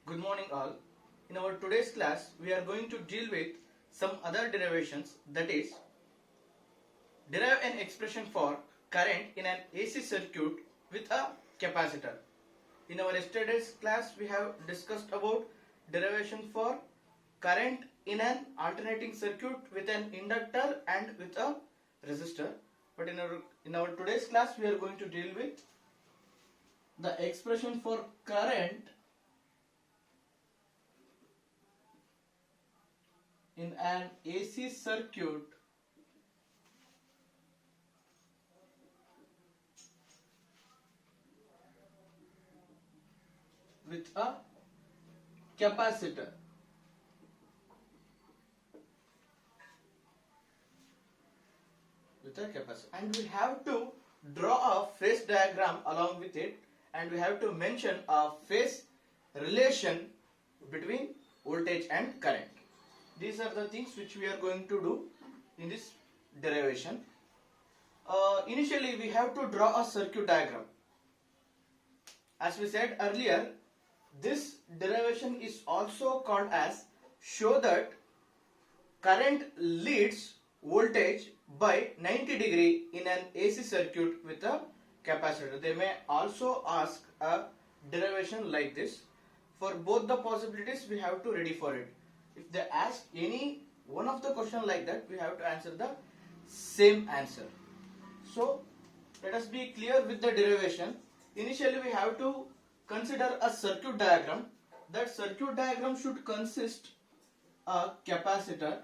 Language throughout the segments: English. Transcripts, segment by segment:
Good morning all. In our today's class, we are going to deal with some other derivations, that is, derive an expression for current in an AC circuit with a capacitor. In our yesterday's class, we have discussed about derivation for current in an alternating circuit with an inductor and with a resistor. But in our today's class, we are going to deal with the expression for current in an AC circuit with a capacitor. And we have to draw a phase diagram along with it, and we have to mention a phase relation between voltage and current. These are the things which we are going to do in this derivation. Initially, we have to draw a circuit diagram. As we said earlier, this derivation is also called as show that current leads voltage by 90 degree in an AC circuit with a capacitor. They may also ask a derivation like this. For both the possibilities, we have to ready for it. If they ask any one of the question like that, we have to answer the same answer. So let us be clear with the derivation. Initially, we have to consider a circuit diagram. That circuit diagram should consist a capacitor,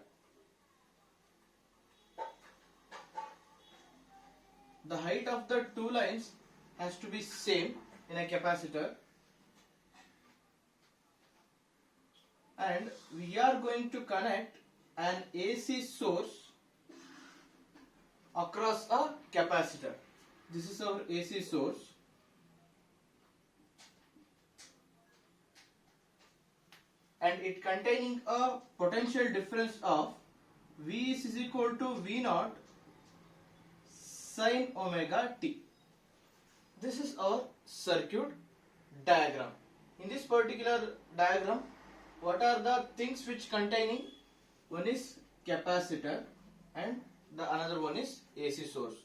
the height of the two lines has to be same in a capacitor, and we are going to connect an AC source across a capacitor. This is our AC source. And it containing a potential difference of V is equal to V naught sin omega t. This is our circuit diagram. In this particular diagram, what are the things which containing? One is capacitor and the another one is AC source.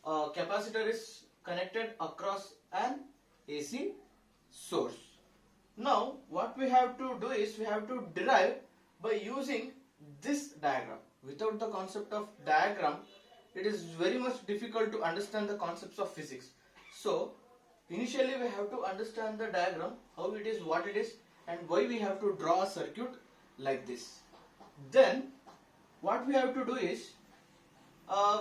Capacitor is connected across an AC source. Now what we have to do is we have to derive by using this diagram. Without the concept of diagram, it is very much difficult to understand the concepts of physics. So initially we have to understand the diagram, how it is, what it is, and why we have to draw a circuit like this. Then what we have to do is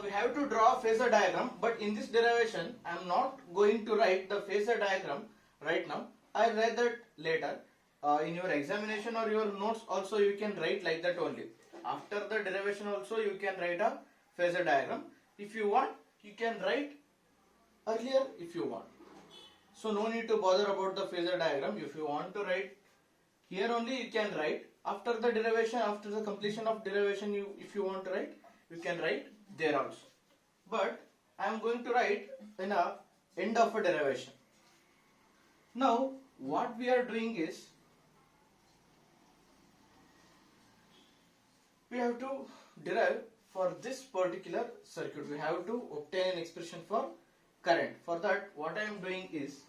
we have to draw a phasor diagram, but in this derivation I am not going to write the phasor diagram right now. I will write that later. In your examination or your notes also you can write like that only. After the derivation also you can write a phasor diagram. If you want, you can write earlier if you want. So no need to bother about the phasor diagram. If you want to write here only, you can write. After the derivation, after the completion of derivation, if you want to write, you can write there also. But I am going to write in the end of a derivation. Now what we are doing is we have to derive for this particular circuit. We have to obtain an expression for current. For that, what I am doing is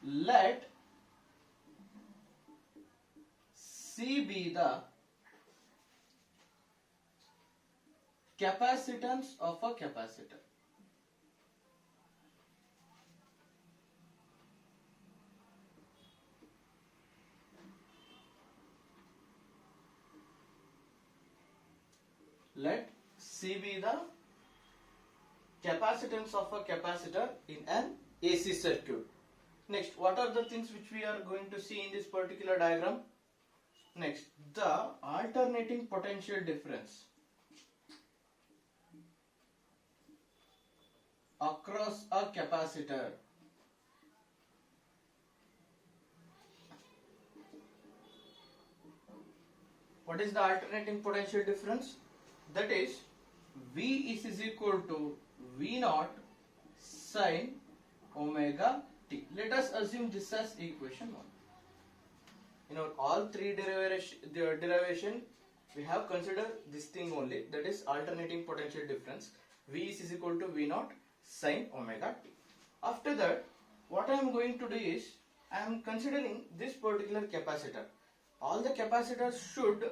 let C be the capacitance of a capacitor. Let C be the capacitance of a capacitor in an AC circuit. Next, what are the things which we are going to see in this particular diagram? Next, the alternating potential difference across a capacitor. What is the alternating potential difference? That is V is equal to V naught sin omega t. Let us assume this as equation 1. In our all three derivation, we have considered this thing only, that is alternating potential difference. V is equal to V naught sin omega t. After that, what I am going to do is, I am considering this particular capacitor. All the capacitors should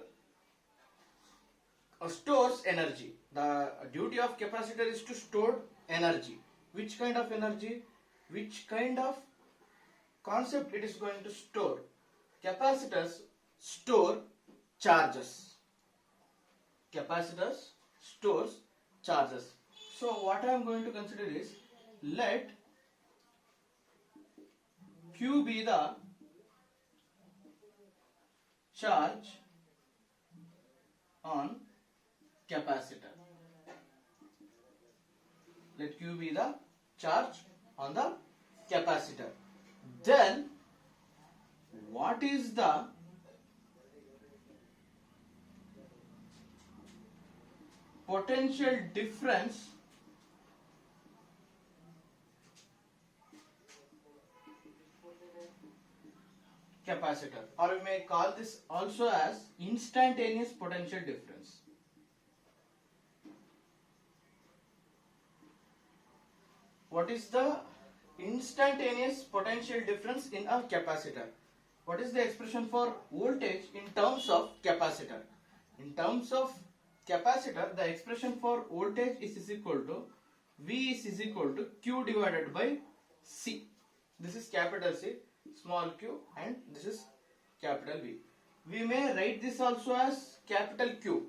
stores energy. The duty of capacitor is to store energy. Which kind of energy? Which kind of concept it is going to store? Capacitors store charges. Capacitors stores charges. So what I am going to consider is, let Q be the charge on capacitor. Let Q be the charge on the capacitor. Then what is the potential difference capacitor, or we may call this also as instantaneous potential difference. What is the instantaneous potential difference in a capacitor? What is the expression for voltage in terms of capacitor? In terms of capacitor, the expression for voltage is equal to V is equal to Q divided by C. This is capital C, small q, and this is capital V. We may write this also as capital Q,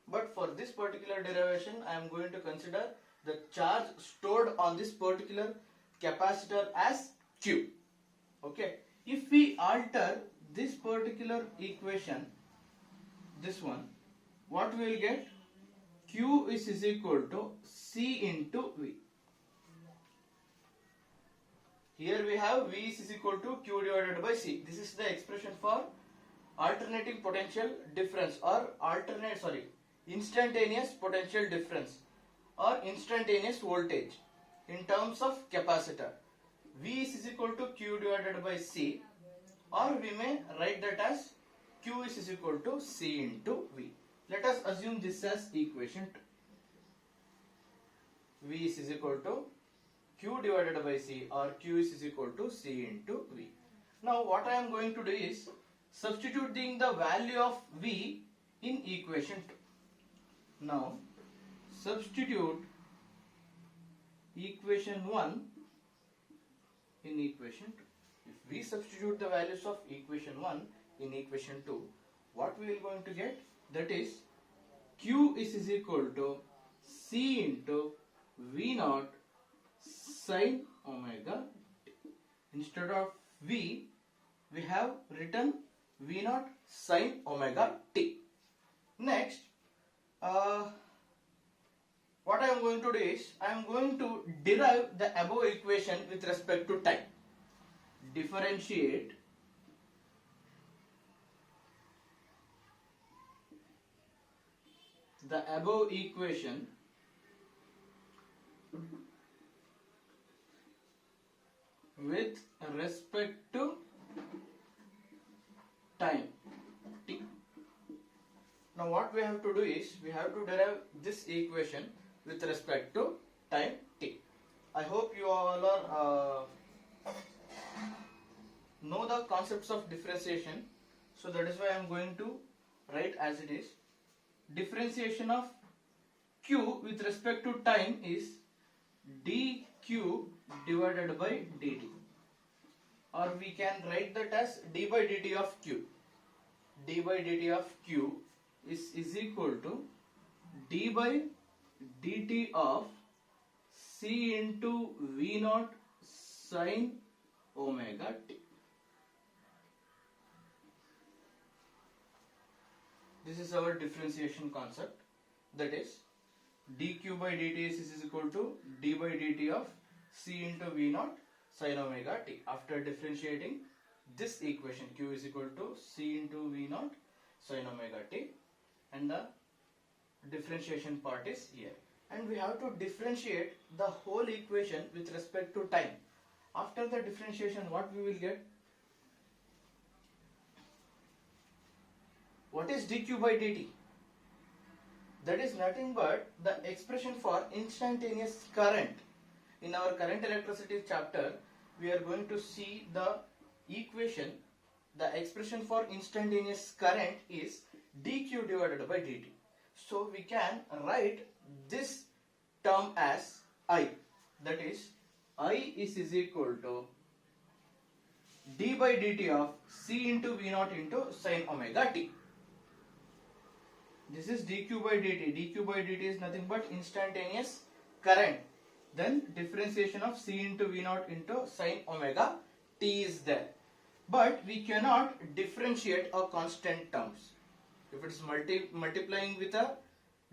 but for this particular derivation I am going to consider the charge stored on this particular capacitor as Q. Okay, if we alter this particular equation, this one, what we will get? Q is equal to C into V. Here we have V is equal to Q divided by C. This is the expression for alternating potential difference, or instantaneous potential difference, or instantaneous voltage in terms of capacitor. V is equal to Q divided by C, or we may write that as Q is equal to C into V. Let us assume this as equation 2. V is equal to Q divided by C, or Q is equal to C into V. Now what I am going to do is substituting the value of V in equation 2. Now substitute equation 1 in equation 2. If we substitute the values of equation 1 in equation 2, what we are going to get? That is Q is equal to C into V naught sin omega t. Instead of V, we have written V naught sin omega t. Next, what I am going to do is, I am going to derive the above equation with respect to time. Differentiate the above equation with respect to time t. Now what we have to do is, we have to derive this equation with respect to time t. I hope you all are know the concepts of differentiation, so that is why I am going to write as it is. Differentiation of q with respect to time is dq divided by dt, or we can write that as d by dt of q. D by dt of q is equal to d by dt of c into v naught sin omega t. This is our differentiation concept, that is dq by dt is equal to d by dt of c into v naught sin omega t. After differentiating this equation, q is equal to c into v naught sin omega t, and the differentiation part is here. And we have to differentiate the whole equation with respect to time. After the differentiation, what we will get? What is dq by dt? That is nothing but the expression for instantaneous current. In our current electricity chapter, we are going to see the equation. The expression for instantaneous current is dq divided by dt. So we can write this term as I. That is, I is equal to d by dt of c into v naught into sin omega t. This is dq by dt. dq by dt is nothing but instantaneous current. Then differentiation of c into v naught into sin omega t is there. But we cannot differentiate a constant terms. If it is multiplying with a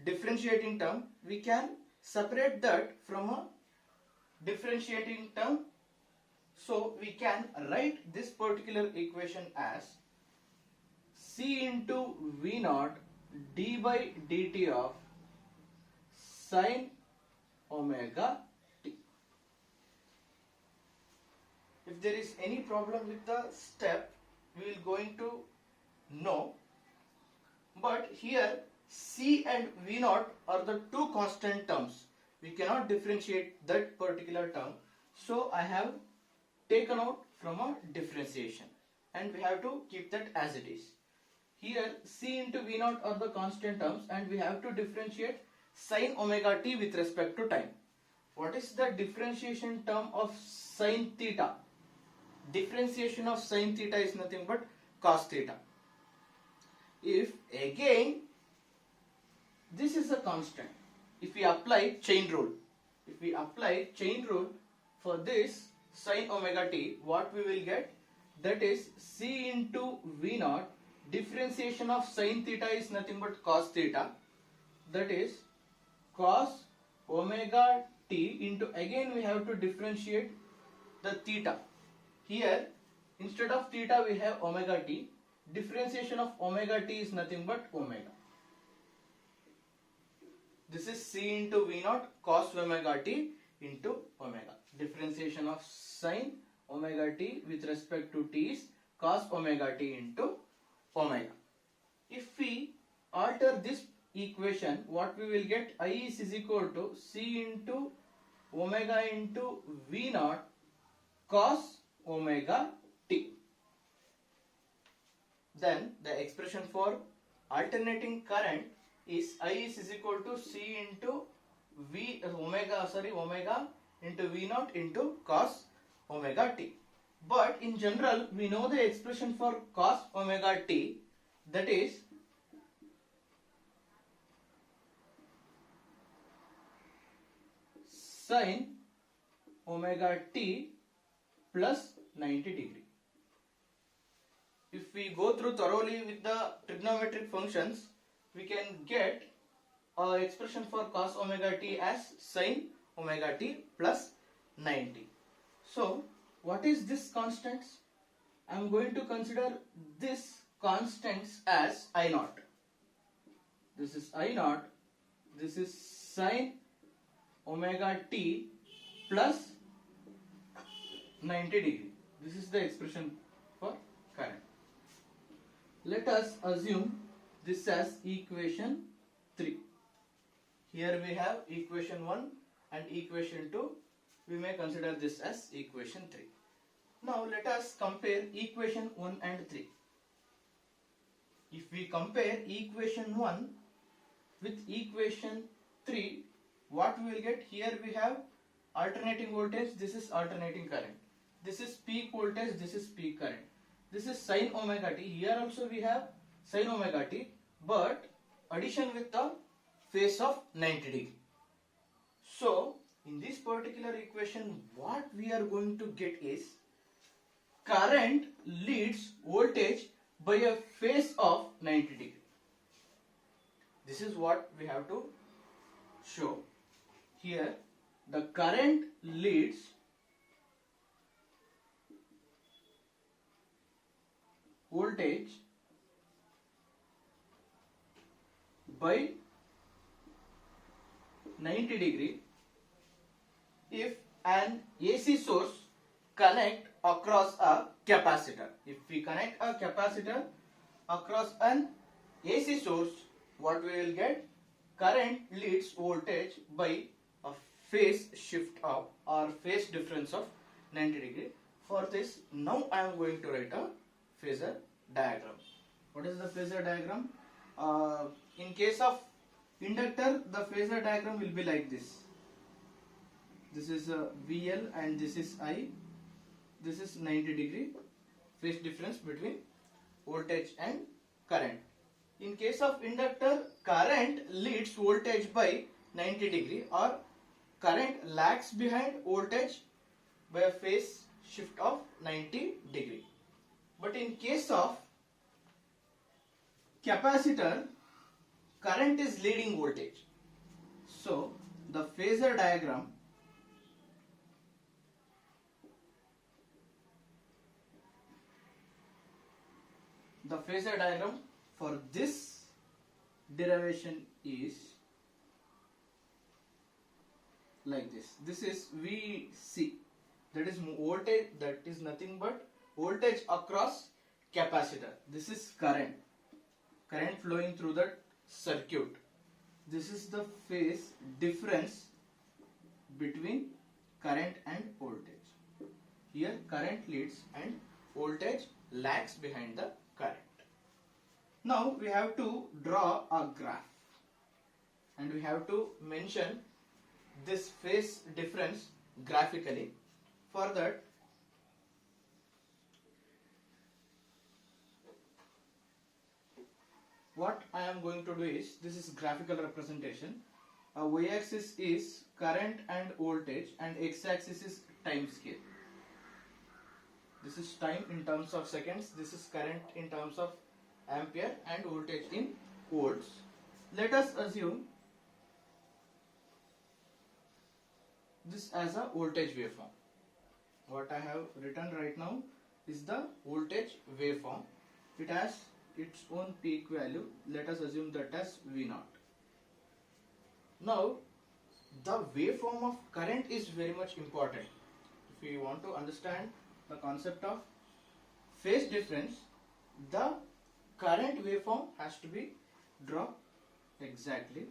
differentiating term, we can separate that from a differentiating term. So we can write this particular equation as c into v naught d by dt of sin omega t. If there is any problem with the step, we will going to know. But here c and v naught are the two constant terms. We cannot differentiate that particular term. So I have taken out from a differentiation, and we have to keep that as it is. Here c into v naught are the constant terms, and we have to differentiate sin omega t with respect to time. What is the differentiation term of sin theta? Differentiation of sin theta is nothing but cos theta. If again this is a constant, if we apply chain rule, for this sin omega t, what we will get? That is c into v naught. Differentiation of sin theta is nothing but cos theta. That is cos omega t into, again we have to differentiate the theta. Here instead of theta we have omega t. Differentiation of omega t is nothing but omega. This is c into v naught cos omega t into omega. Differentiation of sin omega t with respect to t is cos omega t into omega. If we alter this equation, what we will get? I is equal to c into omega into v naught cos omega t. Then the expression for alternating current is I is equal to c into omega into v naught into cos omega t. But in general, we know the expression for cos omega t, that is sin omega t plus 90 degree. If we go through thoroughly with the trigonometric functions, we can get an expression for cos omega t as sin omega t plus 90. So what is this constants? I am going to consider this constants as I naught. This is I naught. This is sin omega t plus 90 degree. This is the expression for current. Let us assume this as equation 3. Here we have equation 1 and equation 2. We may consider this as equation 3. Now let us compare equation 1 and 3. If we compare equation 1 with equation 3, what we will get? Here we have alternating voltage, this is alternating current. This is peak voltage, this is peak current. This is sin omega t. Here also we have sin omega t, but addition with the phase of 90 degree. So in this particular equation, what we are going to get is current leads voltage by a phase of 90 degree. This is what we have to show. Here the current leads voltage by 90 degree if an AC source connect across a capacitor. If we connect a capacitor across an AC source, what we will get? Current leads voltage by a phase shift of or phase difference of 90 degree. For this, now I am going to write a phasor diagram. What is the phasor diagram? In case of inductor, the phasor diagram will be like this. This is VL and this is I. This is 90 degree phase difference between voltage and current. In case of inductor, current leads voltage by 90 degree or current lags behind voltage by a phase shift of 90 degree. But in case of capacitor, current is leading voltage. So the phasor diagram for this derivation is like this. This is VC, that is voltage, that is nothing but voltage across capacitor. This is current flowing through the circuit. This is the phase difference between current and voltage. Here current leads and voltage lags behind the current. Now we have to draw a graph and we have to mention this phase difference graphically. For that, what I am going to do is, this is graphical representation. Y-axis is current and voltage and x-axis is time scale. This is time in terms of seconds, this is current in terms of ampere and voltage in volts. Let us assume this as a voltage waveform. What I have written right now is the voltage waveform. It has its own peak value. Let us assume that as V0. Now the waveform of current is very much important. If we want to understand the concept of phase difference, the current waveform has to be drawn exactly.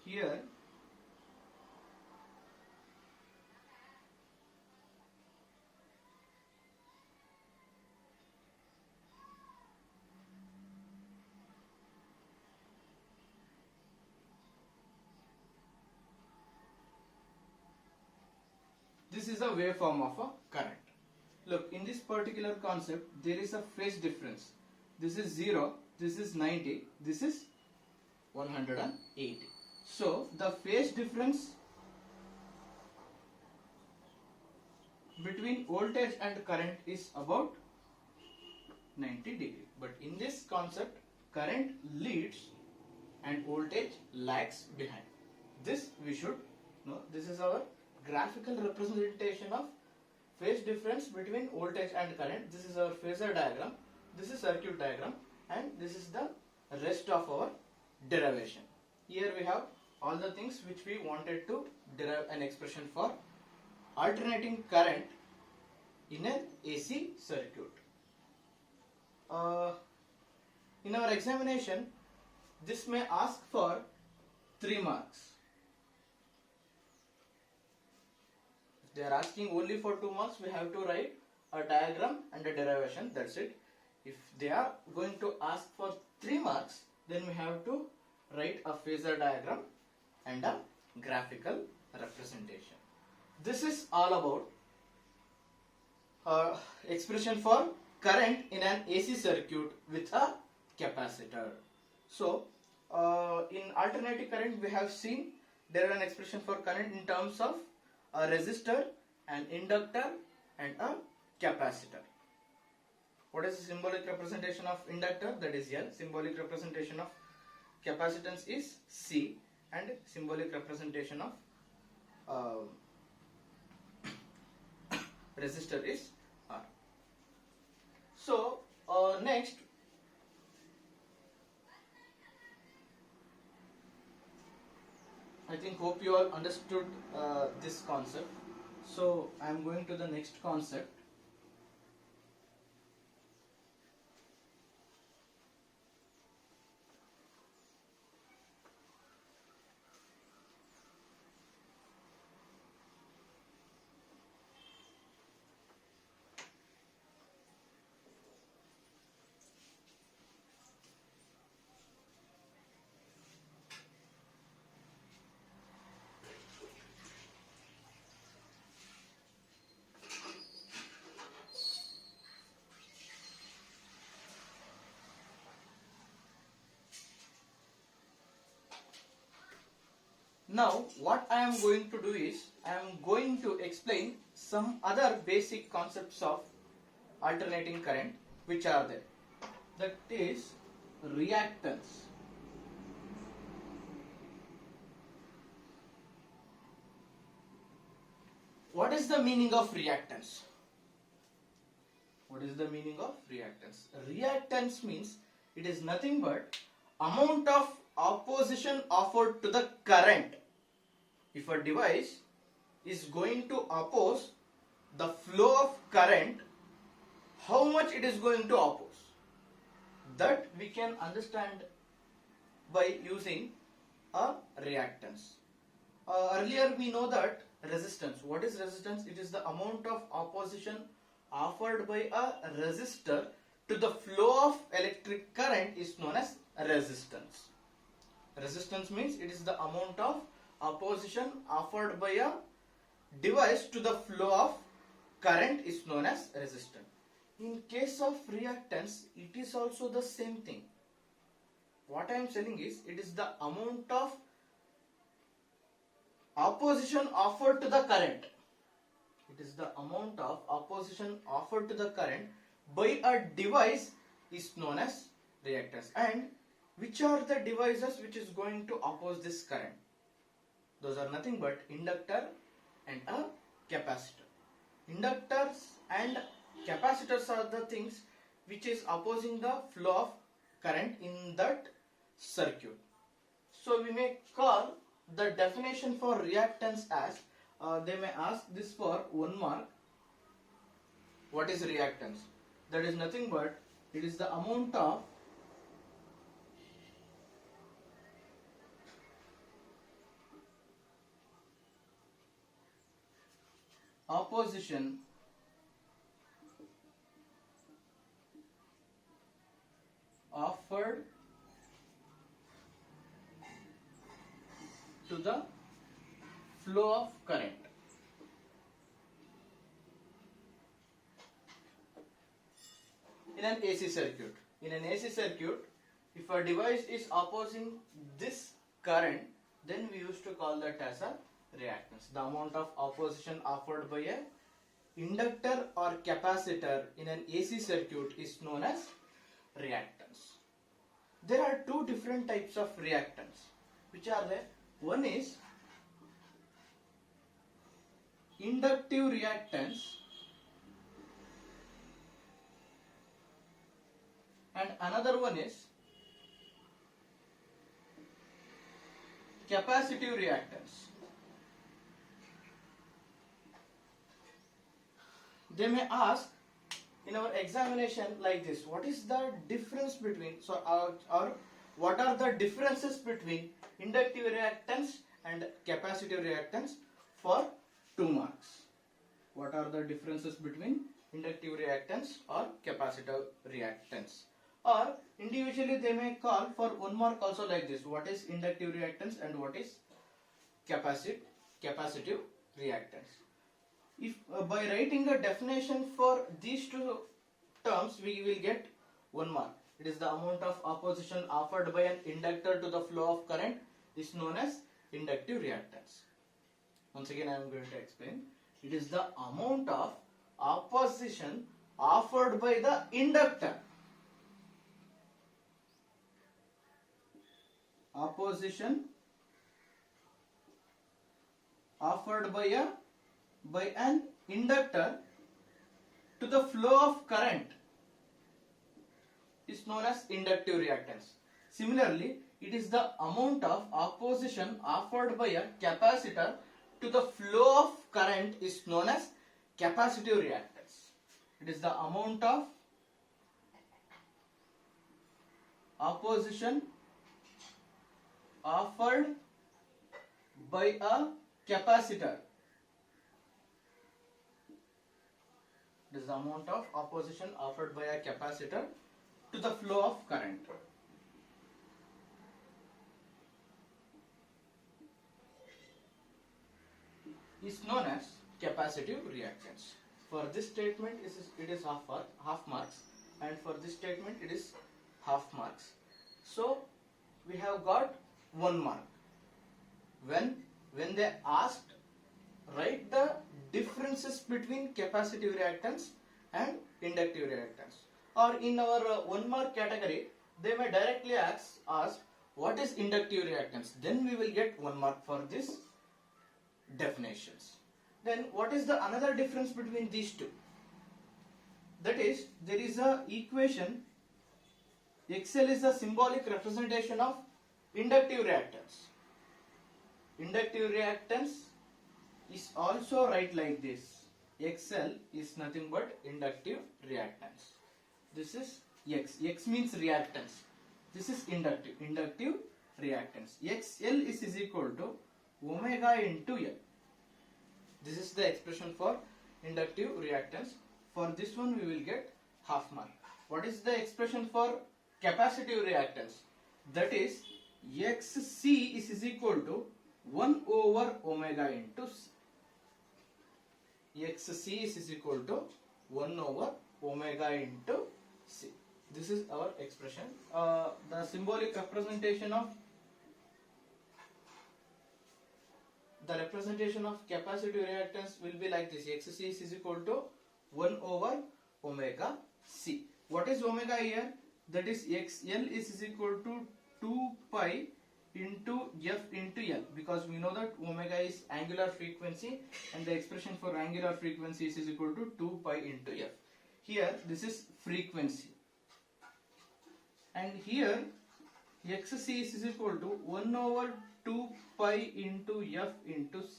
Here this is a waveform of a current. Look, in this particular concept, there is a phase difference. This is 0, this is 90, this is 180. So the phase difference between voltage and current is about 90 degree. But in this concept, current leads and voltage lags behind. This we should know. This is our graphical representation of phase difference between voltage and current. This is our phasor diagram, this is circuit diagram, and this is the rest of our derivation. Here we have all the things which we wanted to derive an expression for alternating current in an AC circuit. In our examination, this may ask for 3 marks. If they are asking only for 2 marks, we have to write a diagram and a derivation, that's it. If they are going to ask for 3 marks, then we have to write a phasor diagram and a graphical representation. This is all about expression for current in an AC circuit with a capacitor. So, in alternating current, we have seen there is an expression for current in terms of a resistor, an inductor, and a capacitor. What is the symbolic representation of inductor? That is L. Symbolic representation of capacitance is C, and symbolic representation of resistor is R. So next, I hope you all understood this concept. So I am going to the next concept. Now what I am going to do is I am going to explain some other basic concepts of alternating current which are there. That is reactance. What is the meaning of reactance? What is the meaning of reactance? Reactance means it is nothing but amount of opposition offered to the current. If a device is going to oppose the flow of current, how much it is going to oppose? That we can understand by using a reactance. Earlier we know that resistance. What is resistance? It is the amount of opposition offered by a resistor to the flow of electric current is known as resistance. Resistance means it is the amount of opposition offered by a device to the flow of current is known as resistance. In case of reactance, it is also the same thing. What I am saying is it is the amount of opposition offered to the current. It is the amount of opposition offered to the current by a device is known as reactance. And which are the devices which is going to oppose this current? Those are nothing but inductor and a capacitor. Inductors and capacitors are the things which is opposing the flow of current in that circuit. So we may call the definition for reactance as they may ask this for 1 mark. What is reactance? That is nothing but it is the amount of opposition offered to the flow of current. In an AC circuit. In an AC circuit, if a device is opposing this current, then we used to call that as a reactance. The amount of opposition offered by a inductor or capacitor in an AC circuit is known as reactance. There are two different types of reactance. Which are there? One is inductive reactance and another one is capacitive reactance. They may ask in our examination like this, what is the difference between, or what are the differences between inductive reactance and capacitive reactance for 2 marks? What are the differences between inductive reactance or capacitive reactance? Or individually they may call for 1 mark also like this, what is inductive reactance and what is capacitive reactance. If by writing a definition for these two terms, we will get 1 mark. It is the amount of opposition offered by an inductor to the flow of current is known as inductive reactance. Once again I am going to explain. It is the amount of opposition offered by the inductor. Opposition offered by an inductor to the flow of current is known as inductive reactance. Similarly, it is the amount of opposition offered by a capacitor to the flow of current is known as capacitive reactance. It is the amount of opposition offered by a capacitor. It is the amount of opposition offered by a capacitor to the flow of current. Is known as capacitive reactance. For this statement it is half marks, and for this statement it is half marks. So we have got 1 mark when when they asked write the differences between capacitive reactance and inductive reactance. Or in our 1 mark category, they may directly ask what is inductive reactance. Then we will get 1 mark for this definitions. Then what is the another difference between these two? That is, there is a equation. XL is the symbolic representation of inductive reactance. Inductive reactance is also write like this. XL is nothing but inductive reactance. This is X. X means reactance. This is inductive reactance. XL is equal to omega into L. This is the expression for inductive reactance. For this one we will get half mark. What is the expression for capacitive reactance? That is XC is equal to 1 over omega into C. XC is equal to 1 over omega into C. This is our expression. The symbolic representation of capacitive reactance will be like this. XC is equal to 1 over omega C. What is omega here? That is XL is equal to 2 pi into F into L, because we know that omega is angular frequency and the expression for angular frequency is equal to 2 pi into F. Here this is frequency, and here XC is equal to 1 over 2 pi into F into C.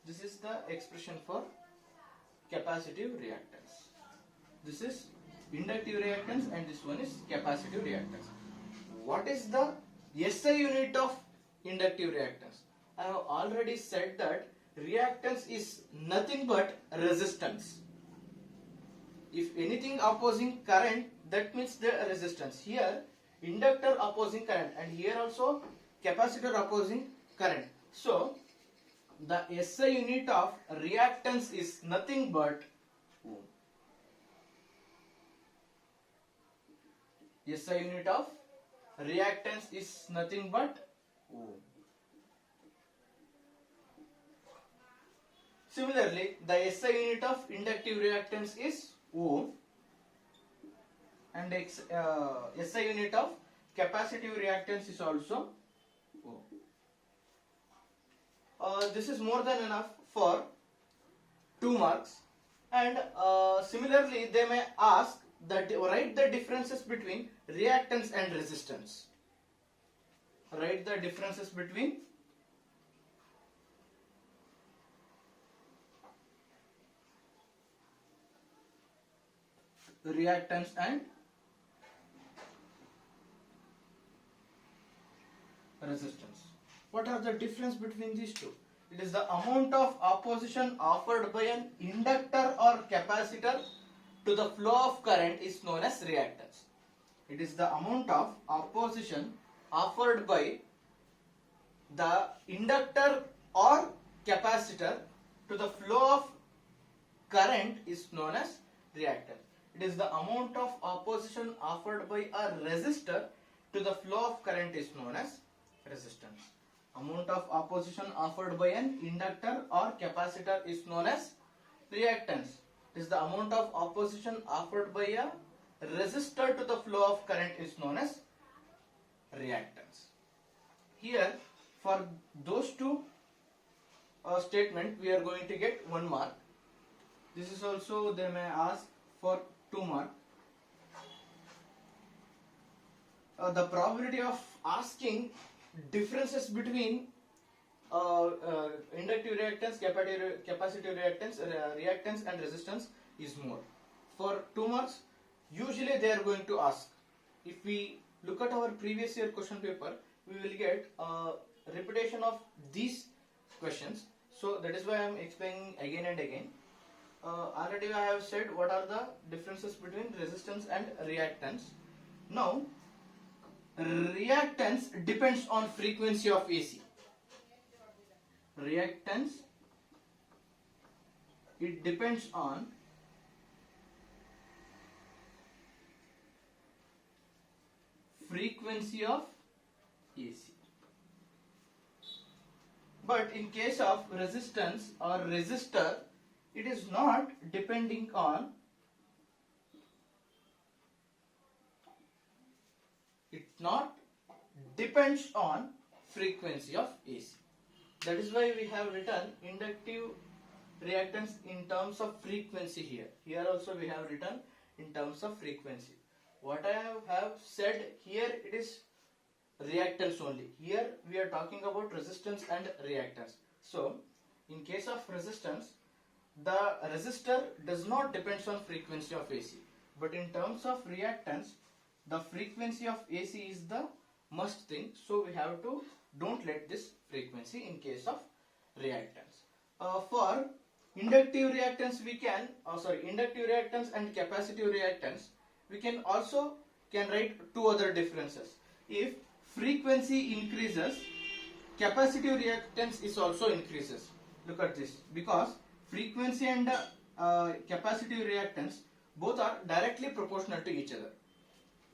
This is the expression for capacitive reactance. This is inductive reactance and this one is capacitive reactance. What is the SI unit of inductive reactance? I have already said that reactance is nothing but resistance. If anything opposing current, that means the resistance. Here inductor opposing current, and here also capacitor opposing current. So the SI unit of reactance is nothing but ohm. SI unit of reactance is nothing but ohm. Similarly, the SI unit of inductive reactance is ohm, and SI unit of capacitive reactance is also ohm. This is more than enough for 2 marks. And similarly, they may ask that write the differences between reactance and resistance. Write the differences between reactance and resistance. What are the difference between these two? It is the amount of opposition offered by an inductor or capacitor to the flow of current is known as reactance. It is the amount of opposition offered by the inductor or capacitor to the flow of current is known as reactance. It is the amount of opposition offered by a resistor to the flow of current is known as resistance. Amount of opposition offered by an inductor or capacitor is known as reactance. It is the amount of opposition offered by a resistor to the flow of current is known as reactance. Here, for those two statements, we are going to get 1 mark. This is also they may ask for 2 mark. The probability of asking differences between inductive reactance, capacitive reactance, reactance and resistance is more. For 2 marks, usually they are going to ask. If we look at our previous year question paper, we will get a repetition of these questions. So that is why I am explaining again and again. Already I have said what are the differences between resistance and reactance. Now, reactance depends on frequency of AC. Reactance, it depends on frequency of AC. But in case of resistance or resistor, it is not depending on, it not depends on frequency of AC. That is why we have written inductive reactance in terms of frequency here. Here also we have written in terms of frequency. What I have said here, it is reactance only. Here we are talking about resistance and reactance. So in case of resistance, the resistor does not depend on frequency of AC. But in terms of reactance, the frequency of AC is the must thing. So we have to don't let this frequency in case of reactance. For inductive reactance, we can inductive reactance and capacitive reactance, we can also write two other differences. If frequency increases, capacitive reactance is also increases. Look at this, because frequency and capacitive reactance both are directly proportional to each other.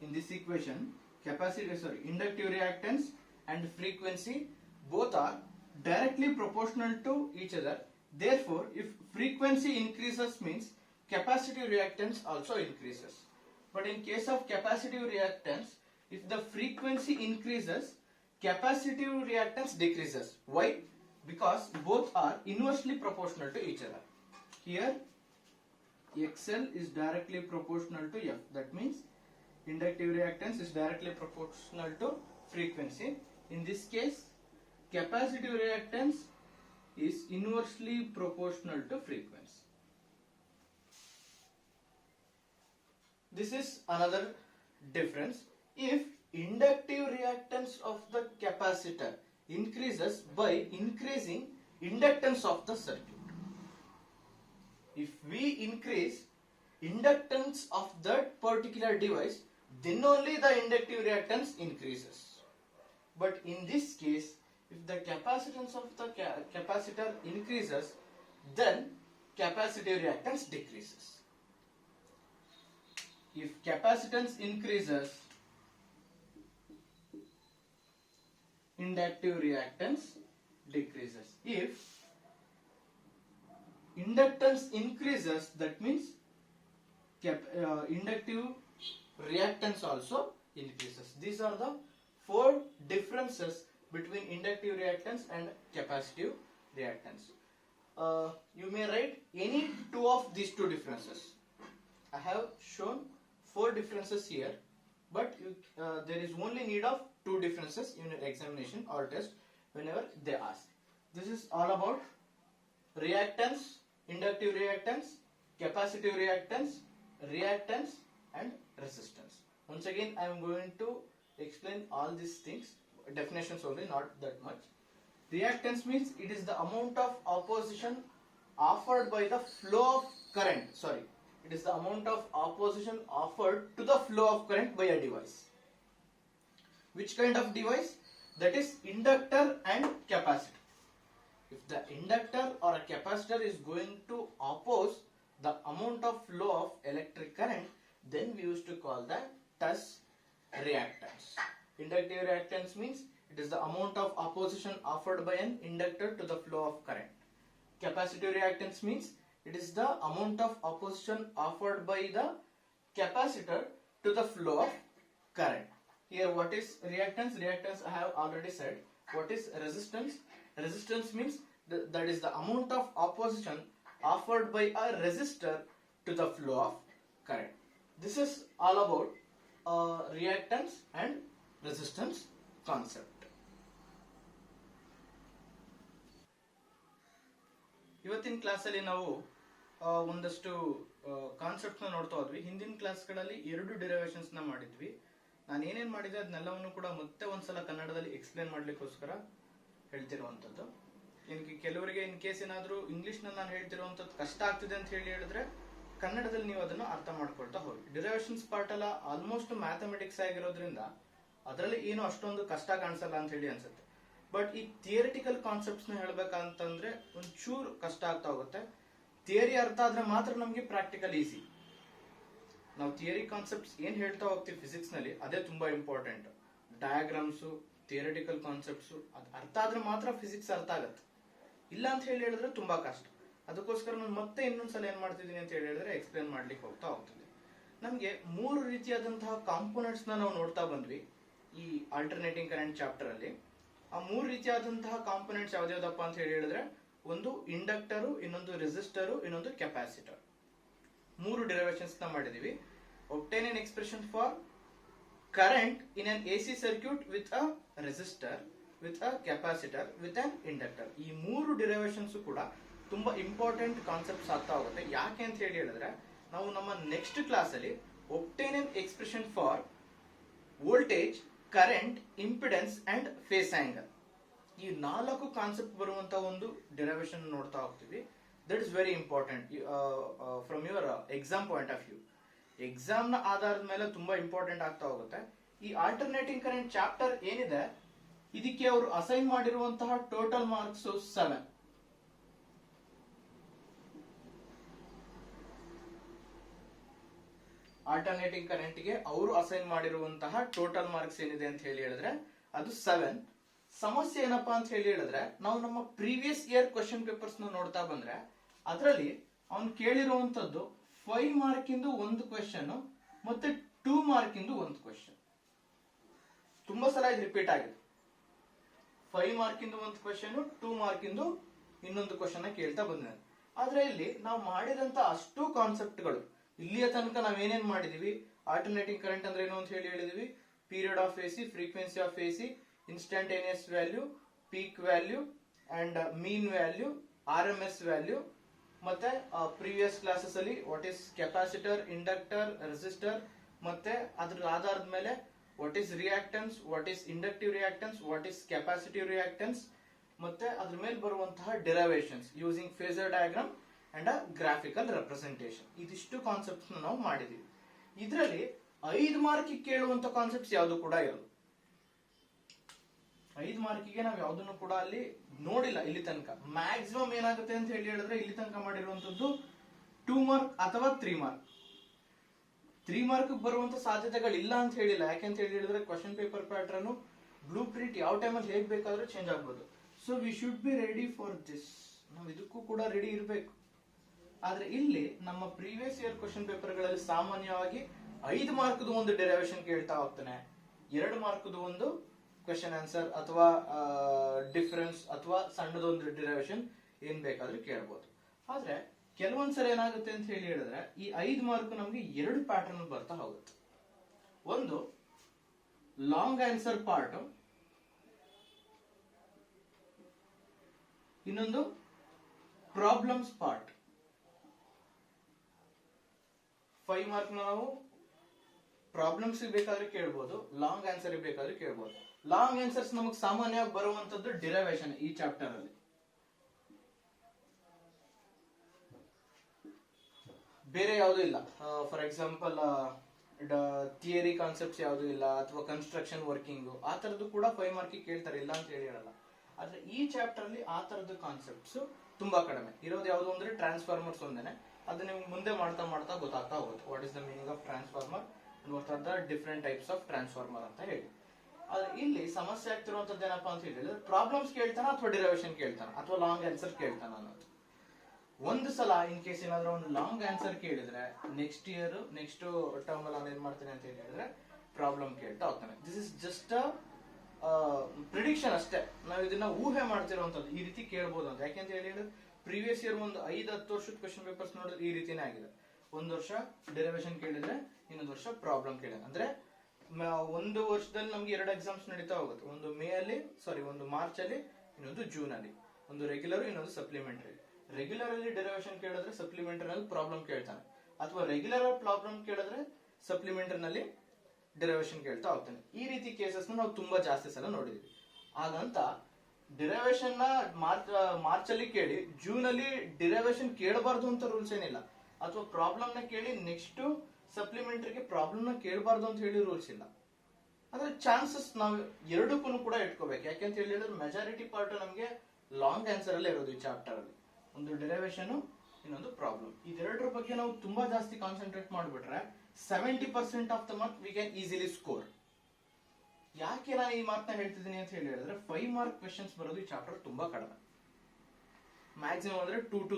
In this equation, inductive reactance and frequency both are directly proportional to each other. Therefore, if frequency increases means capacitive reactance also increases. But in case of capacitive reactance, if the frequency increases, capacitive reactance decreases. Why? Because both are inversely proportional to each other. Here, XL is directly proportional to F. That means inductive reactance is directly proportional to frequency. In this case, capacitive reactance is inversely proportional to frequency. This is another difference. If inductive reactance of the capacitor increases by increasing inductance of the circuit. If we increase inductance of that particular device, then only the inductive reactance increases. But in this case, if the capacitance of the capacitor increases, then capacitive reactance decreases. If capacitance increases, inductive reactance decreases. If inductance increases, that means inductive reactance also increases. These are the four differences between inductive reactance and capacitive reactance. You may write any two of these two differences. I have shown four differences here, but there is only need of two differences in your examination or test whenever they ask. This is all about reactance, inductive reactance, capacitive reactance, reactance and resistance. Once again, I am going to explain all these things, definitions only, not that much. Reactance means it is the amount of opposition offered by the flow of current. It is the amount of opposition offered to the flow of current by a device. Which kind of device? That is inductor and capacitor. If the inductor or a capacitor is going to oppose the amount of flow of electric current, then we used to call that as reactance. Inductive reactance means it is the amount of opposition offered by an inductor to the flow of current. Capacitive reactance means it is the amount of opposition offered by the capacitor to the flow of current. Here, what is reactance? Reactance I have already said. What is resistance? Resistance means that is the amount of opposition offered by a resistor to the flow of current. This is all about reactance and resistance concept. ಇವತ್ತಿನ ಕ್ಲಾಸಲ್ಲಿ ನಾವು ಒಂದಷ್ಟು concept ನೋಡ್ತಾ ಹೋದ್ವಿ. ಹಿಂದಿನ ಕ್ಲಾಸ್ಗಳಲ್ಲಿ 2 ಡಿರೈವೇಶನ್ಸ್ ನ ಮಾಡಿದ್ವಿ. ನಾನು ಏನೇನ್ ಮಾಡಿದೆ ಅದನ್ನೆಲ್ಲವನ್ನು ಕೂಡ ಮತ್ತೆ ಒಂದ್ಸಲ ಕನ್ನಡದಲ್ಲಿ ಎಕ್ಸ್ಪ್ಲೇನ್ ಮಾಡ್ಲಿಕ್ಕೋಸ್ಕರ ಹೇಳ್ತಿರುವಂತದ್ದು. ಕೆಲವರಿಗೆ ಇನ್ ಕೇಸ್ ಏನಾದ್ರೂ ಇಂಗ್ಲಿಷ್ ನಲ್ಲಿ ನಾನು ಹೇಳ್ತಿರುವಂತದ್ದು ಕಷ್ಟ ಆಗ್ತಿದೆ ಅಂತ ಹೇಳಿದ್ರೆ ಕನ್ನಡದಲ್ಲಿ ನೀವು ಅದನ್ನು ಅರ್ಥ ಮಾಡ್ಕೊಳ್ತಾ ಹೋಗಿ. ಡಿರೈವೇಶನ್ಸ್ ಪಾರ್ಟ್ ಎಲ್ಲ ಆಲ್ಮೋಸ್ಟ್ ಮ್ಯಾಥಮೆಟಿಕ್ಸ್ ಆಗಿರೋದ್ರಿಂದ ಅದರಲ್ಲಿ ಏನು ಅಷ್ಟೊಂದು ಕಷ್ಟ ಕಾಣಿಸಲ್ಲ ಅಂತ ಹೇಳಿ ಅನ್ಸುತ್ತೆ. ಬಟ್ ಈ ಥಿಯರಿಟಿಕಲ್ ಕಾನ್ಸೆಪ್ಟ್ಸ್ ನ ಹೇಳ್ಬೇಕಂತಂದ್ರೆ ಒಂಚೂರು ಕಷ್ಟ ಆಗ್ತಾ ಹೋಗುತ್ತೆ. ಥಿಯರಿ ಅರ್ಥ ಆದ್ರೆ ಮಾತ್ರ ನಮ್ಗೆ ಪ್ರಾಕ್ಟಿಕಲ್ ಈಸಿ. ನಾವು ಥಿಯರಿ ಕಾನ್ಸೆಪ್ಟ್ಸ್ ಏನ್ ಹೇಳ್ತಾ ಹೋಗ್ತೀವಿ ಫಿಸಿಕ್ಸ್ ನಲ್ಲಿ ಅದೇ ತುಂಬಾ ಇಂಪಾರ್ಟೆಂಟ್. ಡಯಾಗ್ರಾಮ್ಸ್, ಥಿಯರಿಟಿಕಲ್ ಕಾನ್ಸೆಪ್ಟ್ಸ್ ಅದು ಅರ್ಥ ಆದ್ರೆ ಮಾತ್ರ ಫಿಸಿಕ್ಸ್ ಅರ್ಥ ಆಗುತ್ತೆ. ಇಲ್ಲ ಅಂತ ಹೇಳಿದ್ರೆ ತುಂಬಾ ಕಷ್ಟ. ಅದಕ್ಕೋಸ್ಕರ ನಾನು ಮತ್ತೆ ಇನ್ನೊಂದ್ಸಲ ಏನ್ ಮಾಡ್ತಿದ್ದೀನಿ ಅಂತ ಹೇಳಿದ್ರೆ ಎಕ್ಸ್ಪ್ಲೇನ್ ಮಾಡ್ಲಿಕ್ಕೆ ಹೋಗ್ತಾ ಹೋಗ್ತೀನಿ. ನಮ್ಗೆ 3 ರೀತಿಯಾದಂತಹ ಕಾಂಪೋನೆಂಟ್ಸ್ ನಾವು ನೋಡ್ತಾ ಬಂದ್ವಿ ಈ ಆಲ್ಟರ್ನೇಟಿಂಗ್ ಕರೆಂಟ್ ಚಾಪ್ಟರ್ ಅಲ್ಲಿ. ಆ 3 ರೀತಿಯಾದಂತಹ ಕಾಂಪೋನೆಂಟ್ಸ್ ಯಾವ್ದಾವ್ದಪ್ಪ ಅಂತ ಹೇಳಿದ್ರೆ, ಒಂದು ಇಂಡಕ್ಟರು, ಇನ್ನೊಂದು ರೆಸಿಸ್ಟರು, ಇನ್ನೊಂದು ಕೆಪಾಸಿಟರ್. 3 ಡಿರೈವೇಶನ್ಸ್ ನ ಮಾಡಿದೀವಿ. obtain an expression for current in an AC circuit with a resistor, with a capacitor, with an inductor. ಈ 3 ಡಿರೈವೇಶನ್ಸ್ ಕೂಡ ತುಂಬಾ ಇಂಪಾರ್ಟೆಂಟ್ ಕಾನ್ಸೆಪ್ಟ್ಸ್ ಆಗ್ತಾ ಹೋಗುತ್ತೆ. ಯಾಕೆ ಅಂತ ಹೇಳಿದ್ರೆ, ನಾವು ನಮ್ಮ ನೆಕ್ಸ್ಟ್ ಕ್ಲಾಸ್ ಅಲ್ಲಿ obtain an expression for voltage, current, impedance and phase angle, ಈ 4 ಕಾನ್ಸೆಪ್ಟ್ ಬರುವಂತ ಒಂದು ಡಿರೈವೇಶನ್ ನೋಡ್ತಾ ಹೋಗ್ತೀವಿ. That is very important from your exam point of view. Exam ನ ಆಧಾರದ ಮೇಲೆ ತುಂಬಾ ಇಂಪಾರ್ಟೆಂಟ್ ಆಗ್ತಾ ಹೋಗುತ್ತೆ. ಈ ಆಲ್ಟರ್ನೇಟಿಂಗ್ ಕರೆಂಟ್ ಚಾಪ್ಟರ್ ಏನಿದೆ, ಇದಕ್ಕೆ ಅವರು ಅಸೈನ್ ಮಾಡಿರುವಂತಹ ಟೋಟಲ್ ಮಾರ್ಕ್ಸ್ 7. ಆಲ್ಟರ್ನೇಟಿಂಗ್ ಕರೆಂಟ್ ಗೆ ಅವರು ಅಸೈನ್ ಮಾಡಿರುವಂತಹ ಟೋಟಲ್ ಮಾರ್ಕ್ಸ್ ಏನಿದೆ ಅಂತ ಹೇಳಿದ್ರೆ ಅದು 7. ಸಮಸ್ಯೆ ಏನಪ್ಪಾ ಅಂತ ಹೇಳಿದ್ರೆ, ನಾವು ನಮ್ಮ ಪ್ರೀವಿಯಸ್ ಇಯರ್ ಕ್ವಶನ್ ಪೇಪರ್ಸ್ ನೋಡ್ತಾ ಬಂದ್ರೆ ಅದರಲ್ಲಿ ಅವ್ನು ಕೇಳಿರುವಂತದ್ದು 5 ಮಾರ್ಕಿಂದು ಒಂದು ಕ್ವೆಶನ್ ಮತ್ತೆ 2 ಮಾರ್ಕಿಂದು ಒಂದು ಕ್ವೆಶನ್. ತುಂಬಾ ಸಲ ಇದು ರಿಪೀಟ್ ಆಗಿದೆ. 5 ಮಾರ್ಕಿಂದು ಒಂದು ಕ್ವೆಶನ್, 2 ಮಾರ್ಕಿಂದು ಇನ್ನೊಂದು ಕ್ವೆಶನ್ ಕೇಳ್ತಾ ಬಂದಿದ್ದಾನೆ. ಆದ್ರೆ ಇಲ್ಲಿ ನಾವು ಮಾಡಿದಂತ ಅಷ್ಟು ಕಾನ್ಸೆಪ್ಟ್ಗಳು ಇಲ್ಲಿಯ ತನಕ ನಾವೇನೇನ್ ಮಾಡಿದೀವಿ, ಆಲ್ಟರ್ನೇಟಿಂಗ್ ಕರೆಂಟ್ ಅಂದ್ರೆ ಏನು ಅಂತ ಹೇಳಿದೀವಿ, period of AC, frequency of AC, instantaneous value, peak value and mean value, RMS value, ಮತ್ತೆ ಪ್ರೀವಿಯಸ್ ಕ್ಲಾಸಸ್ ಅಲ್ಲಿ what is capacitor, inductor, resistor, ಮತ್ತೆ ಅದ್ರ ಆಧಾರದ ಮೇಲೆ what is reactance, what is inductive reactance, what is capacitive reactance, ಮತ್ತೆ ಅದ್ರ ಮೇಲೆ ಬರುವಂತಹ derivations using phasor diagram and graphical representation. ಇದಿಷ್ಟು ಕಾನ್ಸೆಪ್ಟ್ಸ್ ನಾವು ಮಾಡಿದೀವಿ. ಇದರಲ್ಲಿ 5 ಮಾರ್ಕಿಗೆ ಕೇಳುವಂತ ಕಾನ್ಸೆಪ್ಟ್ಸ್ ಯಾವುದು ಕೂಡ ಇರಲ್ಲ. 5 ಮಾರ್ಕಿಗೆ ನಾವು ಯಾವ್ದನ್ನು ಕೂಡ ಅಲ್ಲಿ ನೋಡಿಲ್ಲ ಇಲ್ಲಿ ತನಕ. ಮ್ಯಾಕ್ಸಿಮಮ್ ಏನಾಗುತ್ತೆ ಅಂತ ಹೇಳಿದ್ರೆ, ಇಲ್ಲಿ ತನಕ ಮಾಡಿರುವಂತದ್ದು 2 ಮಾರ್ಕ್ ಅಥವಾ 3 ಮಾರ್ಕ್. 3 ಮಾರ್ಕ್ ಬರುವಂತ ಸಾಧ್ಯತೆಗಳು ಇಲ್ಲ ಅಂತ ಹೇಳಿಲ್ಲ. ಯಾಕೆಂತ ಹೇಳಿದ್ರೆ question paper pattern, blue print ಯಾವ ಟೈಮಲ್ಲಿ ಹೇಗ್ ಬೇಕಾದ್ರೂ ಚೇಂಜ್ ಆಗ್ಬೋದು. So we should be ready for this. ನಾವು ಇದಕ್ಕೂ ಕೂಡ ರೆಡಿ ಇರಬೇಕು. ಆದ್ರೆ ಇಲ್ಲಿ ನಮ್ಮ ಪ್ರೀವಿಯಸ್ ಇಯರ್ ಕ್ವಶನ್ ಪೇಪರ್ ಗಳಲ್ಲಿ ಸಾಮಾನ್ಯವಾಗಿ 5 ಮಾರ್ಕ್ದು ಒಂದು ಡೆರಿವೇಶನ್ ಕೇಳ್ತಾ ಹೋಗ್ತಾನೆ, 2 ಮಾರ್ಕ್ದು ಒಂದು ಕ್ವೆಶನ್ ಆನ್ಸರ್ ಅಥವಾ ಡಿಫರೆನ್ಸ್ ಅಥವಾ ಸಣ್ಣದೊಂದು ಡಿರೈವೇಶನ್ ಏನ್ ಬೇಕಾದ್ರೂ ಕೇಳಬಹುದು. ಆದ್ರೆ ಕೆಲವೊಂದ್ಸರಿ ಏನಾಗುತ್ತೆ ಅಂತ ಹೇಳಿದ್ರೆ, ಈ 5 ಮಾರ್ಕ್ ನಮ್ಗೆ 2 ಪ್ಯಾಟರ್ನ್ ಬರ್ತಾ ಹೋಗುತ್ತೆ. ಒಂದು ಲಾಂಗ್ ಆನ್ಸರ್ ಪಾರ್ಟ್, ಇನ್ನೊಂದು ಪ್ರಾಬ್ಲಮ್ಸ್ ಪಾರ್ಟ್. 5 ಮಾರ್ಕ್ ನಾವು ಪ್ರಾಬ್ಲಮ್ಸ್ ಬೇಕಾದ್ರೆ ಕೇಳ್ಬೋದು, ಲಾಂಗ್ ಆನ್ಸರ್ ಬೇಕಾದ್ರೆ ಕೇಳ್ಬೋದು. ಲಾಂಗ್ ಆನ್ಸರ್ಸ್ ನಮಗೆ ಸಾಮಾನ್ಯವಾಗಿ ಬರುವಂತದ್ದು ಡಿರೈವೇಶನ್ ಈ ಚಾಪ್ಟರ್ ಅಲ್ಲಿ. ಬೇರೆ ಯಾವುದು ಇಲ್ಲ. ಫಾರ್ ಎಕ್ಸಾಂಪಲ್ ಥಿಯರಿ ಕಾನ್ಸೆಪ್ಟ್ಸ್ ಯಾವುದು ಇಲ್ಲ, ಅಥವಾ ಕನ್ಸ್ಟ್ರಕ್ಷನ್ ವರ್ಕಿಂಗ್ ಆ ತರದ್ದು ಕೂಡ 5 ಮಾರ್ಕ್ ಕೇಳ್ತಾರೆ, ಇಲ್ಲ ಅಂತ ಹೇಳಿ ಹೇಳಲ್ಲ. ಆದ್ರೆ ಈ ಚಾಪ್ಟರ್ ಅಲ್ಲಿ ಆ ತರದ ಕಾನ್ಸೆಪ್ಟ್ಸ್ ತುಂಬಾ ಕಡಿಮೆ ಇರೋದು. ಯಾವುದು ಅಂದ್ರೆ ಟ್ರಾನ್ಸ್ಫಾರ್ಮರ್ಸ್ ಒಂದೇನೆ. ಅದು ನಿಮ್ಗೆ ಮುಂದೆ ಮಾಡ್ತಾ ಮಾಡ್ತಾ ಗೊತ್ತಾಗ್ತಾ ಹೋಗುತ್ತೆ what is the meaning of transformer, what are the different types of transformer ಅಂತ ಹೇಳಿ. ಆದ್ರೆ ಇಲ್ಲಿ ಸಮಸ್ಯೆ ಆಗ್ತಿರುವಂತದ್ದು ಏನಪ್ಪಾ ಅಂತ ಹೇಳಿದ್ರೆ, ಪ್ರಾಬ್ಲಮ್ಸ್ ಕೇಳ್ತಾನ ಅಥವಾ ಡಿರೈವೇಶನ್ ಕೇಳ್ತಾನ ಅಥವಾ ಲಾಂಗ್ ಆನ್ಸರ್ ಕೇಳ್ತಾನ ಅನ್ನೋದು. ಒಂದು ಸಲ ಇನ್ ಕೇಸ್ ಏನಾದ್ರೂ ಒಂದು ಲಾಂಗ್ ಆನ್ಸರ್ ಕೇಳಿದ್ರೆ, ನೆಕ್ಸ್ಟ್ ಇಯರ್ ನೆಕ್ಸ್ಟ್ ಟರ್ಮ್ ಅಲ್ಲಿ ನಾನು ಏನ್ ಮಾಡ್ತೇನೆ ಅಂತ ಹೇಳಿದ್ರೆ ಪ್ರಾಬ್ಲಮ್ ಕೇಳ್ತಾ ಹೋಗ್ತಾನೆ. ದಿಸ್ ಇಸ್ ಜಸ್ಟ್ ಪ್ರಿಡಿಕ್ಷನ್ ಅಷ್ಟೇ. ನಾವು ಇದನ್ನ ಊಹೆ ಮಾಡ್ತಿರುವಂತದ್ದು, ಈ ರೀತಿ ಕೇಳ್ಬೋದು ಅಂತ. ಯಾಕೆಂತ ಹೇಳಿದ್ರೆ ಪ್ರೀವಿಯಸ್ ಇಯರ್ ಒಂದು 5-10 ವರ್ಷದ ಕ್ವಶನ್ ಪೇಪರ್ಸ್ ನೋಡಿದ್ರೆ ಈ ರೀತಿನೇ ಆಗಿದೆ. ಒಂದು ವರ್ಷ ಡೆರಿವೇಶನ್ ಕೇಳಿದ್ರೆ, ಇನ್ನೊಂದು ವರ್ಷ ಪ್ರಾಬ್ಲಮ್ ಕೇಳಿದ್ರೆ. ಅಂದ್ರೆ ಒಂದು ವರ್ಷದಲ್ಲಿ ನಮ್ಗೆ 2 ಎಕ್ಸಾಮ್ಸ್ ನಡೀತಾ ಹೋಗುತ್ತೆ. ಒಂದು ಒಂದು ಮಾರ್ಚ್ ಅಲ್ಲಿ, ಇನ್ನೊಂದು ಜೂನ್ ಅಲ್ಲಿ. ಒಂದು ರೆಗ್ಯುಲರ್, ಇನ್ನೊಂದು ಸಪ್ಲಿಮೆಂಟರಿ. ರೆಗ್ಯುಲರ್ ಅಲ್ಲಿ ಡೆರಿವೇಶನ್ ಕೇಳಿದ್ರೆ ಸಪ್ಲಿಮೆಂಟರಿ ನಲ್ಲಿ ಪ್ರಾಬ್ಲಮ್ ಕೇಳ್ತಾನೆ, ಅಥವಾ ರೆಗ್ಯುಲರ್ ಪ್ರಾಬ್ಲಮ್ ಕೇಳಿದ್ರೆ ಸಪ್ಲಿಮೆಂಟರಿ ನಲ್ಲಿ ಡೆರಿವೇಶನ್ ಕೇಳ್ತಾ ಹೋಗ್ತಾನೆ. ಈ ರೀತಿ ಕೇಸಸ್ ನಾವು ತುಂಬಾ ಜಾಸ್ತಿ ಸಲ ನೋಡಿದೀವಿ. ಹಾಗಂತ ಡಿರೈವೇಶನ್ ನ ಮಾರ್ಚ್ ಅಲ್ಲಿ ಕೇಳಿ ಜೂನ್ ಅಲ್ಲಿ ಡಿರೈವೇಶನ್ ಕೇಳಬಾರ್ದು ಅಂತ ರೂಲ್ಸ್ ಏನಿಲ್ಲ, ಅಥವಾ ಪ್ರಾಬ್ಲಮ್ ನ ಕೇಳಿ ನೆಕ್ಸ್ಟ್ ಸಪ್ಲಿಮೆಂಟರಿಗೆ ಪ್ರಾಬ್ಲಮ್ ನ ಕೇಳಬಾರ್ದು ಅಂತ ಹೇಳಿ ರೂಲ್ಸ್ ಇಲ್ಲ. ಆದ್ರೆ ಚಾನ್ಸಸ್ ನಾವು ಎರಡಕ್ಕೂ ಕೂಡ ಇಟ್ಕೋಬೇಕು. ಯಾಕೆಂತ ಹೇಳಿದ್ರೆ ಮೆಜಾರಿಟಿ ಪಾರ್ಟ್ ನಮ್ಗೆ ಲಾಂಗ್ ಆನ್ಸರ್ ಅಲ್ಲೇ ಇರೋದು ಈ ಚಾಪ್ಟರ್ ಅಲ್ಲಿ. ಒಂದು ಡೆರಿವೇಶನ್, ಇನ್ನೊಂದು ಪ್ರಾಬ್ಲಮ್. ಇದೆರಡರ ಬಗ್ಗೆ ನಾವು ತುಂಬಾ ಜಾಸ್ತಿ ಕಾನ್ಸಂಟ್ರೇಟ್ ಮಾಡ್ಬಿಟ್ರೆ 70% of the mark we can easily score. ಯಾಕೆ ನಾನು ಈ ಮಾರ್ಕ್ನ ಹೇಳ್ತಿದ್ದೀನಿ ಅಂತ ಹೇಳಿದ್ರೆ, 5 ಮಾರ್ಕ್ ಕ್ವೆಶನ್ಸ್ ಬರೋದು ಈ ಚಾಪ್ಟರ್ ತುಂಬಾ ಕಡಿಮೆ. ಮ್ಯಾಕ್ಸಿಮಮ್ ಅಂದ್ರೆ 2 to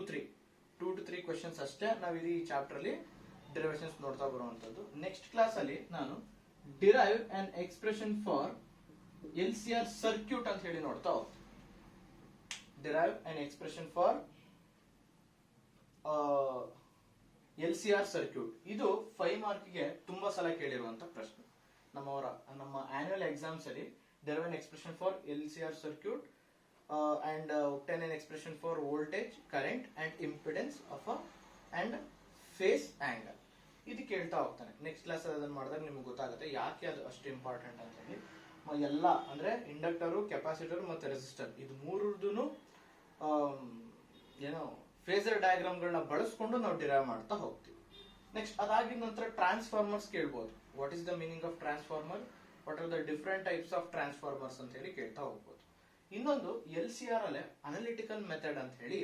3 ಕ್ವೆಶನ್ಸ್ ಅಷ್ಟೇ ನಾವು ಈ ಚಾಪ್ಟರ್ ಅಲ್ಲಿ ಡಿರೈವೇಶನ್ಸ್ ನೋಡ್ತಾ ಬರುವಂತದ್ದು. ನೆಕ್ಸ್ಟ್ ಕ್ಲಾಸ್ ಅಲ್ಲಿ ನಾನು derive and expression for LCR circuit ಅಂತ ಹೇಳಿ ನೋಡ್ತಾ ಹೋಗ್ತೀನಿ. Derive and expression for LCR circuit ಇದು 5 ಮಾರ್ಕ್ಗೆ ತುಂಬಾ ಸಲ ಕೇಳಿರುವಂತ ಪ್ರಶ್ನೆ. ನಮ್ಮ ಆನ್ಯುವಲ್ ಎಕ್ಸಾಮ್ಸ್ ಅಲ್ಲಿ derive and expression for LCR circuit and obtain an expression for voltage, current and impedance of a and phase angle. ಇದು ಕೇಳ್ತಾ ಹೋಗ್ತಾನೆ. ನೆಕ್ಸ್ಟ್ ಕ್ಲಾಸ್ ಅದನ್ನ ಮಾಡಿದಾಗ ನಿಮ್ಗೆ ಗೊತ್ತಾಗುತ್ತೆ ಯಾಕೆ ಅದು ಅಷ್ಟು ಇಂಪಾರ್ಟೆಂಟ್ ಅಂತ ಹೇಳಿ. ಎಲ್ಲ ಅಂದ್ರೆ ಇಂಡಕ್ಟರು, ಕೆಪಾಸಿಟರ್ ಮತ್ತೆ ರೆಸಿಸ್ಟರ್ ಇದು ಮೂರದೂನು ಏನೋ ಫೇಸರ್ ಡಯಾಗ್ರಾಮ್ಗಳನ್ನ ಬಳಸ್ಕೊಂಡು ನಾವು ಡಿರೈವ್ ಮಾಡ್ತಾ ಹೋಗ್ತೀವಿ. ನೆಕ್ಸ್ಟ್ ಅದಾಗಿದ ನಂತರ ಟ್ರಾನ್ಸ್ಫಾರ್ಮರ್ಸ್ ಕೇಳ್ಬೋದು. What is the meaning of transformer, what are the different types of transformers ಅಂತ ಹೇಳಿ ಕೇಳ್ತಾ ಹೋಗ್ಬೋದು. ಇನ್ನೊಂದು LCR ಅಲ್ಲೇ ಅನಾಲಿಟಿಕಲ್ ಮೆಥಡ್ ಅಂತ ಹೇಳಿ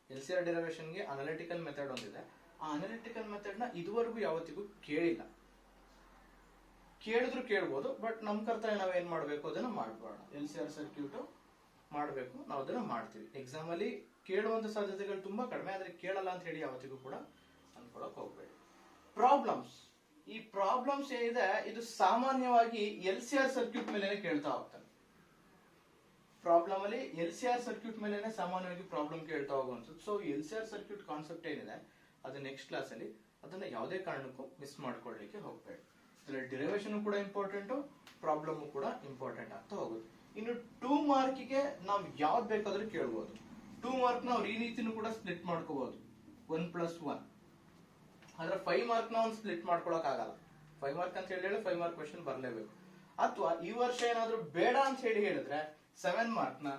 LCR ಡಿರೈವೇಶನ್ಗೆ ಅನಾಲಿಟಿಕಲ್ ಮೆಥಡ್ ಒಂದಿದೆ. ಆ ಅನಾಲಿಟಿಕಲ್ ಮೆಥಡ್ ನ ಇದುವರೆಗೂ ಯಾವತ್ತಿಗೂ ಕೇಳಿಲ್ಲ. ಕೇಳಿದ್ರು ಕೇಳ್ಬೋದು, ಬಟ್ ನಮ್ ಕರ್ತವ್ಯ ನಾವ್ ಏನ್ ಮಾಡ್ಬೇಕು ಅದನ್ನ ಮಾಡ್ಬೋಣ. LCR ಸರ್ಕ್ಯೂಟ್ ಮಾಡ್ಬೇಕು, ನಾವು ಅದನ್ನ ಮಾಡ್ತೀವಿ. ಎಕ್ಸಾಮ್ ಅಲ್ಲಿ ಕೇಳುವಂತ ಸಾಧ್ಯತೆಗಳು ತುಂಬಾ ಕಡಿಮೆ, ಆದ್ರೆ ಕೇಳಲ್ಲ ಅಂತ ಹೇಳಿ ಯಾವತ್ತಿಗೂ ಕೂಡ ಅನ್ಕೊಳಕ್ ಹೋಗ್ಬೇಡಿ. ಪ್ರಾಬ್ಲಮ್ಸ್, ಈ ಪ್ರಾಬ್ಲಮ್ಸ್ ಏನಿದೆ ಇದು ಸಾಮಾನ್ಯವಾಗಿ LCR ಸರ್ಕ್ಯೂಟ್ ಮೇಲೆ ಕೇಳ್ತಾ ಹೋಗ್ತಾನೆ. ಪ್ರಾಬ್ಲಮ್ ಅಲ್ಲಿ LCR ಸರ್ಕ್ಯೂಟ್ ಮೇಲೆ ಸಾಮಾನ್ಯವಾಗಿ ಪ್ರಾಬ್ಲಮ್ ಕೇಳ್ತಾ ಹೋಗುವಂಥದ್ದು. ಸೊ LCR ಸರ್ಕ್ಯೂಟ್ ಕಾನ್ಸೆಪ್ಟ್ ಏನಿದೆ ಅದು ನೆಕ್ಸ್ಟ್ ಕ್ಲಾಸ್ ಅಲ್ಲಿ ಅದನ್ನ ಯಾವುದೇ ಕಾರಣಕ್ಕೂ ಮಿಸ್ ಮಾಡ್ಕೊಳ್ಳಿಕ್ಕೆ ಹೋಗ್ಬೇಡಿ. ಡಿರೈವೇಶನ್ ಕೂಡ ಇಂಪಾರ್ಟೆಂಟ್, ಪ್ರಾಬ್ಲಮ್ ಕೂಡ ಇಂಪಾರ್ಟೆಂಟ್ ಆಗ್ತಾ ಹೋಗುತ್ತೆ. ಇನ್ನು 2 ಮಾರ್ಕ್ಗೆ ನಾವು ಯಾವ್ದು ಬೇಕಾದ್ರೂ ಕೇಳ್ಬೋದು. 2 ಮಾರ್ಕ್ ನಾವು ಈ ರೀತಿನೂ ಕೂಡ ಸ್ಪ್ಲಿಟ್ ಮಾಡ್ಕೋಬಹುದು, 1+1. ಆದ್ರೆ 5 ಮಾರ್ಕ್ ನ ಒಂದು ಸ್ಪ್ಲಿಟ್ ಮಾಡ್ಕೊಳಕ್ ಆಗಲ್ಲ. 5 ಮಾರ್ಕ್ ಅಂತ ಹೇಳಿ 5 ಮಾರ್ಕ್ ಕ್ವೆಶನ್ ಬರ್ಲೇಬೇಕು. ಅಥವಾ ಈ ವರ್ಷ ಏನಾದ್ರೂ ಬೇಡ ಅಂತ ಹೇಳಿ ಹೇಳಿದ್ರೆ 7 ಮಾರ್ಕ್ ನ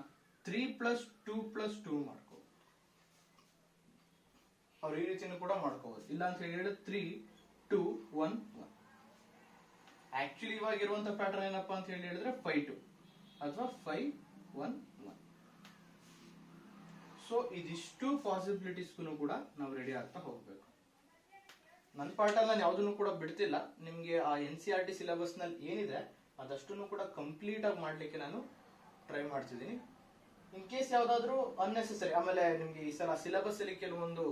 3+2+2 ಮಾಡ್ಕೋ, ಅವ್ರು ಈ ರೀತಿನೂ ಕೂಡ ಮಾಡ್ಕೋಬಹುದು. ಇಲ್ಲ ಅಂತ ಹೇಳಿ 3, 2, 1, 1. ಆಕ್ಚುಲಿ ಇವಾಗ ಇರುವಂತ ಪ್ಯಾಟರ್ನ್ ಏನಪ್ಪಾ ಅಂತ ಹೇಳಿದ್ರೆ 5-2 ಅಥವಾ 5-1-1. ಸೊ ಇದಿಷ್ಟು ಪಾಸಿಬಿಲಿಟೀಸ್ ಕೂಡ ನಾವು ರೆಡಿ ಆಗ್ತಾ ಹೋಗ್ಬೇಕು. ನನ್ನ ಪಾರ್ಟ್ ಅಲ್ಲಿ ನಾನು ಯಾವ್ದನ್ನು ಕೂಡ ಬಿಡ್ತಿಲ್ಲ. ನಿಮ್ಗೆ ಆ NCERT ಸಿಲೆಬಸ್ ನಲ್ಲಿ ಏನಿದೆ ಅದಷ್ಟನ್ನು ಕೂಡ ಕಂಪ್ಲೀಟ್ ಆಗಿ ಮಾಡ್ಲಿಕ್ಕೆ ನಾನು ಟ್ರೈ ಮಾಡ್ತಿದ್ದೀನಿ. ಇನ್ ಕೇಸ್ ಯಾವ್ದಾದ್ರು ಅನ್ನೆಸೆಸರಿ, ಆಮೇಲೆ ನಿಮ್ಗೆ ಈ ಸಲ ಸಿಲೆಬಸ್ ಅಲ್ಲಿ ಕೆಲವೊಂದು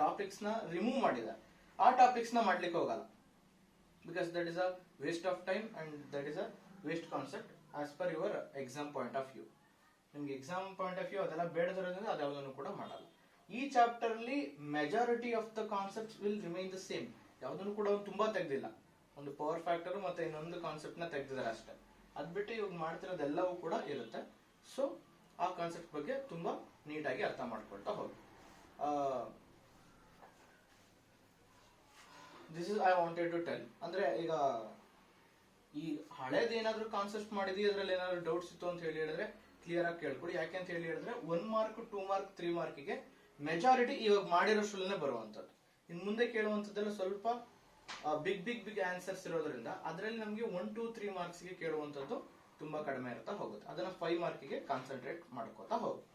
ಟಾಪಿಕ್ಸ್ ನ ರಿಮೂವ್ ಮಾಡಿದೆ, ಆ ಟಾಪಿಕ್ಸ್ ನ ಮಾಡ್ಲಿಕ್ಕೆ ಹೋಗಲ್ಲ. Because that is a waste of time and that is a waste concept as per your exam point of view. ನಿಮ್ಗೆ ಎಕ್ಸಾಮ್ ಪಾಯಿಂಟ್ ಆಫ್ ವ್ಯೂ ಅದೆಲ್ಲ ಬೇಡದಿರೋದ್ರಿಂದ ಅದ್ಯಾವುದನ್ನು ಕೂಡ ಮಾಡಲ್ಲ. ಈ ಚಾಪ್ಟರ್ ಅಲ್ಲಿ majority of the concepts will remain the same. ಯಾವ್ದನ್ನು ಕೂಡ ತುಂಬಾ ತೆಗ್ದಿಲ್ಲ. ಒಂದು ಪವರ್ ಫ್ಯಾಕ್ಟರ್ ಮತ್ತೆ ಇನ್ನೊಂದು ಕಾನ್ಸೆಪ್ಟ್ ನ ತೆಗ್ದಿದ್ದಾರೆ ಅಷ್ಟೇ. ಅದ್ ಬಿಟ್ಟು ಇವಾಗ ಮಾಡ್ತಿರೋದೆಲ್ಲವೂ ಕೂಡ ಇರುತ್ತೆ. ಸೊ ಆ ಕಾನ್ಸೆಪ್ಟ್ ಬಗ್ಗೆ ತುಂಬಾ ನೀಟಾಗಿ ಅರ್ಥ ಮಾಡ್ಕೊಳ್ತಾ ಹೋಗಿ. This is I wanted to tell. ಅಂದ್ರೆ ಈಗ ಈ ಹಳೇದ್ ಏನಾದ್ರು ಕಾನ್ಸೆಪ್ಟ್ ಮಾಡಿದ್ವಿ, ಅದ್ರಲ್ಲಿ ಏನಾದ್ರು ಡೌಟ್ಸ್ ಇತ್ತು ಅಂತ ಹೇಳಿ ಹೇಳಿದ್ರೆ ಕ್ಲಿಯರ್ ಆಗಿ ಕೇಳ್ಕೊಡಿ. ಯಾಕೆ ಅಂತ ಹೇಳಿ ಹೇಳಿದ್ರೆ 1 ಮಾರ್ಕ್, 2 ಮಾರ್ಕ್, 3 ಮಾರ್ಕ್ಗೆ ಮೆಜಾರಿಟಿ ಇವಾಗ ಮಾಡಿರೋಷ್ಟರಲ್ಲೇ ಬರುವಂತದ್ದು. ಇನ್ ಮುಂದೆ ಕೇಳುವಂತದ್ದೆಲ್ಲ ಸ್ವಲ್ಪ ಬಿಗ್ ಆನ್ಸರ್ಸ್ ಇರೋದ್ರಿಂದ ಅದರಲ್ಲಿ ನಮಗೆ 1, 2, 3 ಮಾರ್ಕ್ಸ್ಗೆ ಕೇಳುವಂತದ್ದು ತುಂಬಾ ಕಡಿಮೆ ಇರ್ತಾ ಹೋಗುತ್ತೆ. ಅದನ್ನ 5 ಮಾರ್ಕ್ಗೆ ಕಾನ್ಸಂಟ್ರೇಟ್ ಮಾಡ್ಕೋತಾ ಹೋಗುತ್ತೆ.